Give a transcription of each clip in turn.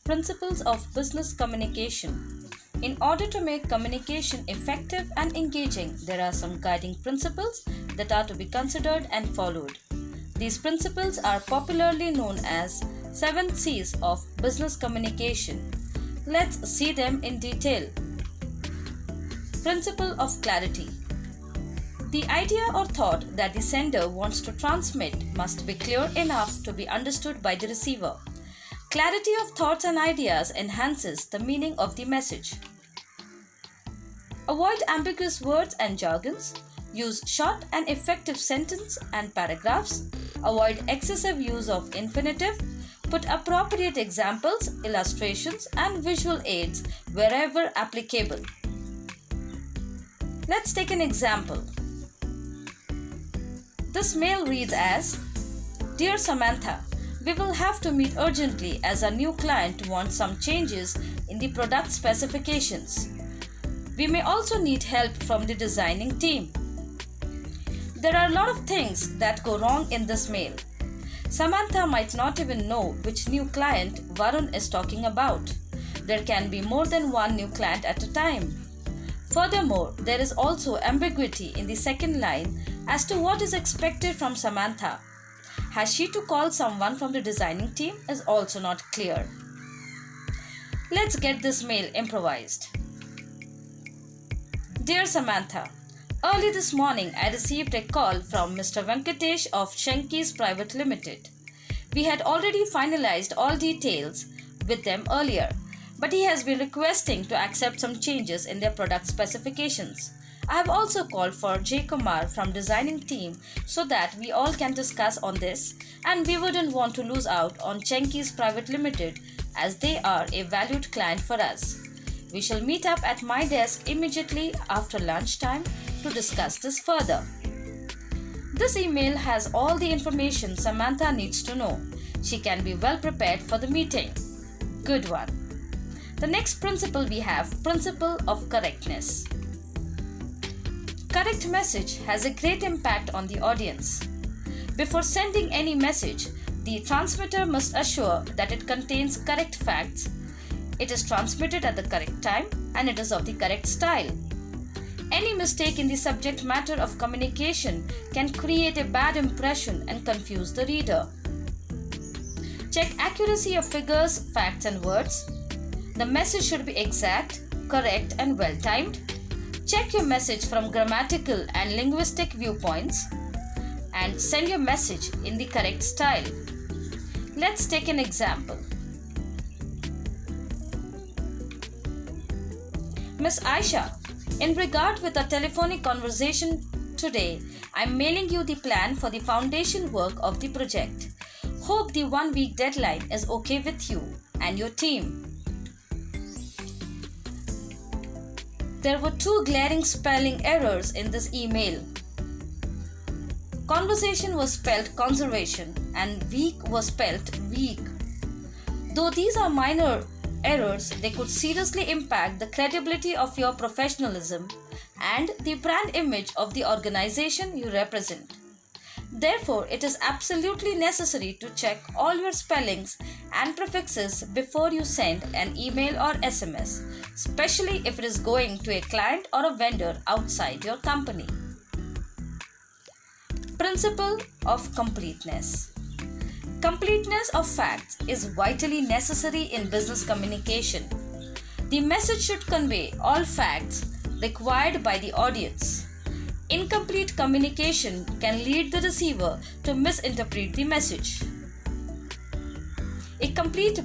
Principles of business communication. In order to make communication effective and engaging, there are some guiding principles that are to be considered and followed. These principles are popularly known as 7 C's of business communication. Let's see them in detail. Principle of clarity. The idea or thought that the sender wants to transmit must be clear enough to be understood by the receiver. Clarity of thoughts and ideas enhances the meaning of the message. Avoid ambiguous words and jargons. Use short and effective sentence and paragraphs. Avoid excessive use of infinitive. Put appropriate examples, illustrations, and visual aids wherever applicable. Let's take an example. This mail reads as, "Dear Samantha, we will have to meet urgently as our new client wants some changes in the product specifications. We may also need help from the designing team." There are a lot of things that go wrong in this mail. Samantha might not even know which new client Varun is talking about. There can be more than one new client at a time. Furthermore, there is also ambiguity in the second line as to what is expected from Samantha. Has she to call someone from the designing team is also not clear. Let's get this mail improvised. Dear Samantha, early this morning I received a call from Mr. Venkatesh of Shankis Private Limited. We had already finalized all details with them earlier, but he has been requesting to accept some changes in their product specifications. I have also called for J. Kumar from designing team so that we all can discuss on this, and we wouldn't want to lose out on Shankis Private Limited as they are a valued client for us. We shall meet up at my desk immediately after lunchtime to discuss this further. This email has all the information Samantha needs to know. She can be well prepared for the meeting. Good one. The next principle we have, principle of correctness. Correct message has a great impact on the audience. Before sending any message, the transmitter must assure that it contains correct facts, it is transmitted at the correct time, and it is of the correct style. Any mistake in the subject matter of communication can create a bad impression and confuse the reader. Check accuracy of figures, facts, and words. The message should be exact, correct, and well-timed. Check your message from grammatical and linguistic viewpoints and send your message in the correct style. Let's take an example. Miss Aisha, in regard with our telephonic conversation today, I'm mailing you the plan for the foundation work of the project. Hope the 1-week deadline is okay with you and your team. There were 2 glaring spelling errors in this email. Conversation was spelled conservation and week was spelled week. Though these are minor errors, they could seriously impact the credibility of your professionalism and the brand image of the organization you represent. Therefore, it is absolutely necessary to check all your spellings and prefixes before you send an email or SMS, especially if it is going to a client or a vendor outside your company. Principle of completeness. Completeness of facts is vitally necessary in business communication. The message should convey all facts required by the audience. Incomplete communication can lead the receiver to misinterpret the message. A complete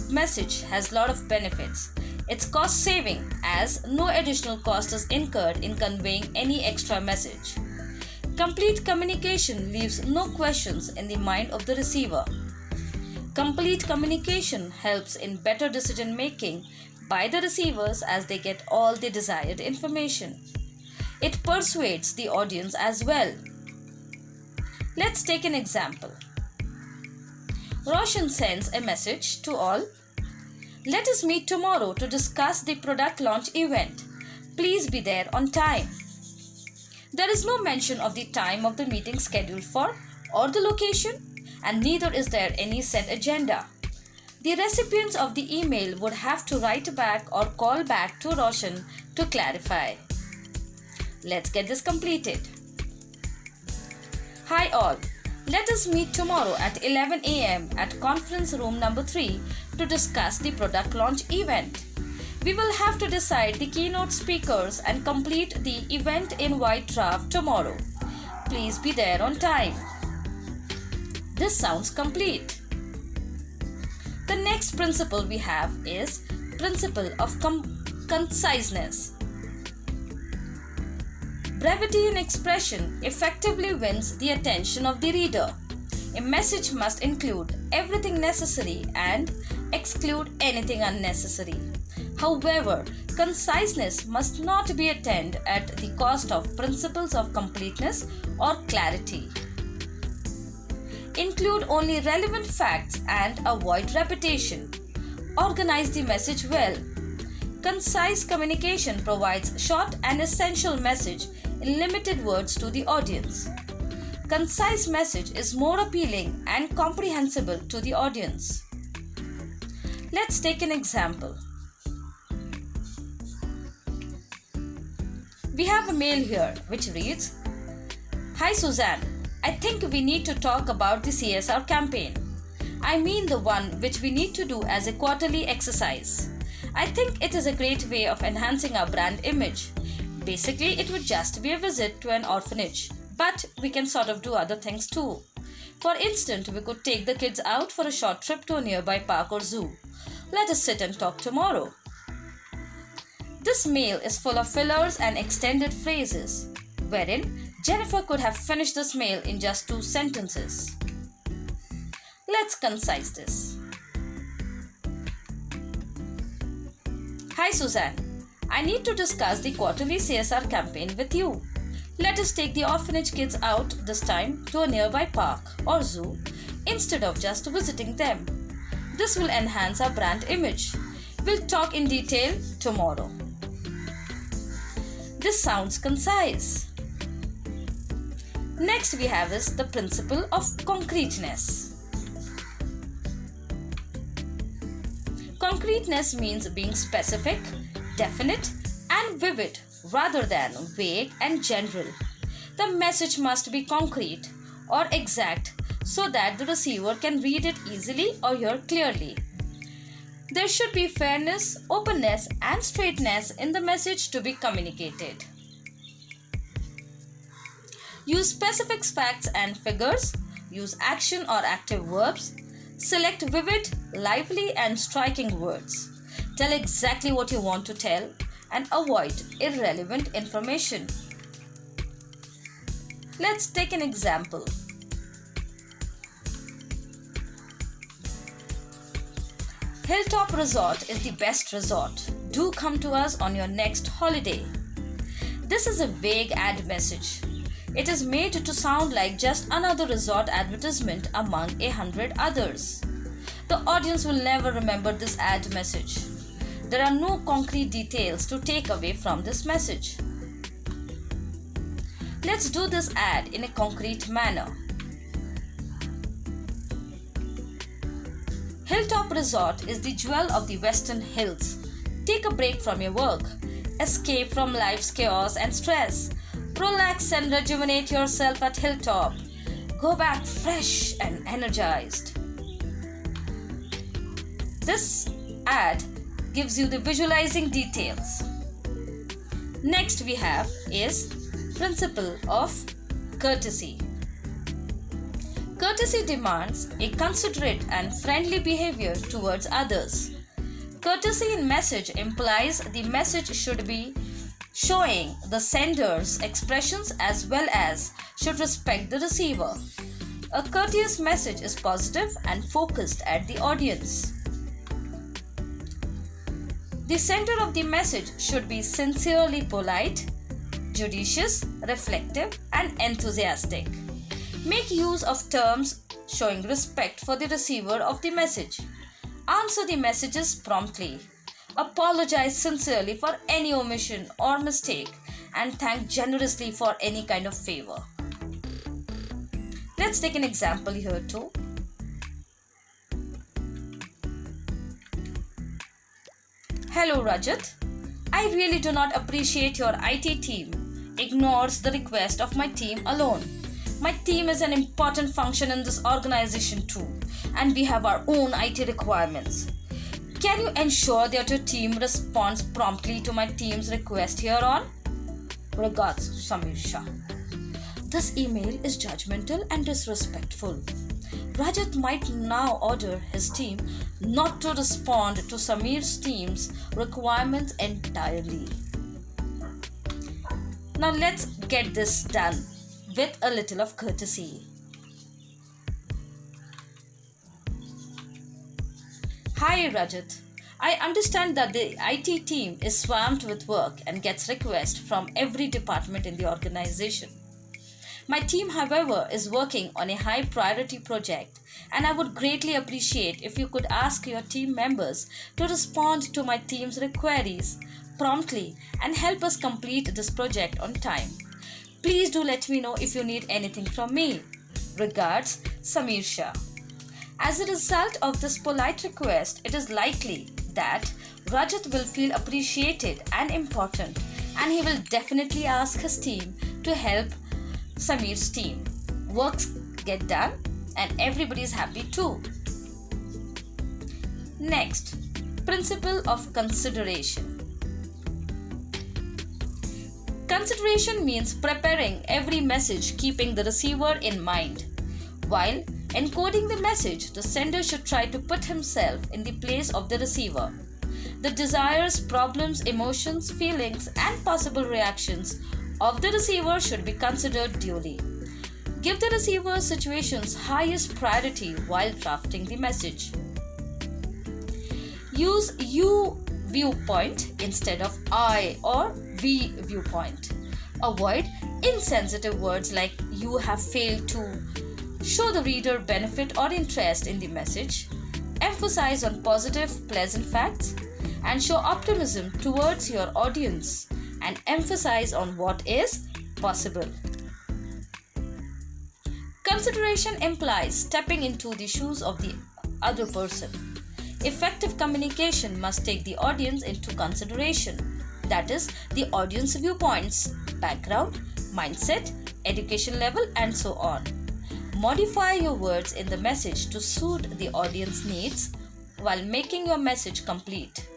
message has a lot of benefits. It's cost saving as no additional cost is incurred in conveying any extra message. Complete communication leaves no questions in the mind of the receiver. Complete communication helps in better decision making by the receivers as they get all the desired information. It persuades the audience as well. Let's take an example. Roshan sends a message to all. Let us meet tomorrow to discuss the product launch event. Please be there on time. There is no mention of the time of the meeting scheduled for or the location, and neither is there any set agenda. The recipients of the email would have to write back or call back to Roshan to clarify. Let's get this completed. Hi all, let us meet tomorrow at 11 a.m. at conference room number 3 to discuss the product launch event. We will have to decide the keynote speakers and complete the event invite draft tomorrow. Please be there on time. This sounds complete. The next principle we have is principle of conciseness. Brevity in expression effectively wins the attention of the reader. A message must include everything necessary and exclude anything unnecessary. However, conciseness must not be attained at the cost of principles of completeness or clarity. Include only relevant facts and avoid repetition. Organize the message well. Concise communication provides short and essential message in limited words to the audience. Concise message is more appealing and comprehensible to the audience. Let's take an example. We have a mail here which reads, "Hi Suzanne, I think we need to talk about the CSR campaign. I mean the one which we need to do as a quarterly exercise. I think it is a great way of enhancing our brand image. Basically, it would just be a visit to an orphanage, but we can sort of do other things too. For instance, we could take the kids out for a short trip to a nearby park or zoo. Let us sit and talk tomorrow." This mail is full of fillers and extended phrases, wherein Jennifer could have finished this mail in just 2 sentences. Let's concise this. "Hi Suzanne, I need to discuss the quarterly CSR campaign with you. Let us take the orphanage kids out this time to a nearby park or zoo instead of just visiting them. This will enhance our brand image. We'll talk in detail tomorrow." This sounds concise. Next we have is the principle of concreteness. Concreteness means being specific, definite, and vivid rather than vague and general. The message must be concrete or exact so that the receiver can read it easily or hear clearly. There should be fairness, openness, and straightness in the message to be communicated. Use specific facts and figures. Use action or active verbs. Select vivid, lively, and striking words. Tell exactly what you want to tell and avoid irrelevant information. Let's take an example. Hilltop Resort is the best resort. Do come to us on your next holiday. This is a vague ad message. It is made to sound like just another resort advertisement among 100 others. The audience will never remember this ad message. There are no concrete details to take away from this message. Let's do this ad in a concrete manner. Hilltop Resort is the jewel of the Western Hills. Take a break from your work. Escape from life's chaos and stress. Relax and rejuvenate yourself at Hilltop. Go back fresh and energized. This ad gives you the visualizing details. Next we have is principle of courtesy. Courtesy demands a considerate and friendly behavior towards others. Courtesy in message implies the message should be showing the sender's expressions as well as should respect the receiver. A courteous message is positive and focused at the audience. The center of the message should be sincerely polite, judicious, reflective, and enthusiastic. Make use of terms showing respect for the receiver of the message. Answer the messages promptly. Apologize sincerely for any omission or mistake and thank generously for any kind of favor. Let's take an example here too. Hello Rajat. I really do not appreciate your IT team ignores the request of my team alone. My team is an important function in this organization too, and we have our own IT requirements. Can you ensure that your team responds promptly to my team's request here on? Regards, Samir Shah. This email is judgmental and disrespectful. Rajat might now order his team not to respond to Samir's team's requirements entirely. Now let's get this done with a little of courtesy. Hi Rajat. I understand that the IT team is swamped with work and gets requests from every department in the organization. My team, however, is working on a high priority project, and I would greatly appreciate if you could ask your team members to respond to my team's queries promptly and help us complete this project on time. Please do let me know if you need anything from me. Regards, Samir Shah. As a result of this polite request, it is likely that Rajat will feel appreciated and important, and he will definitely ask his team to help Samir's team. Works get done and everybody is happy too. Next, principle of consideration. Consideration means preparing every message keeping the receiver in mind. While encoding the message, the sender should try to put himself in the place of the receiver. The desires, problems, emotions, feelings, and possible reactions of the receiver should be considered duly. Give the receiver situation's highest priority while drafting the message. Use you viewpoint instead of I or we viewpoint. Avoid insensitive words like you have failed to. Show the reader benefit or interest in the message. Emphasize on positive, pleasant facts and show optimism towards your audience and emphasize on what is possible. Consideration implies stepping into the shoes of the other person. Effective communication must take the audience into consideration, that is, the audience viewpoints, background, mindset, education level, and so on. Modify your words in the message to suit the audience needs while making your message complete.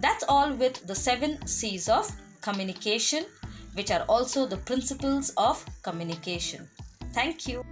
That's all with the 7 C's of communication, which are also the principles of communication. Thank you.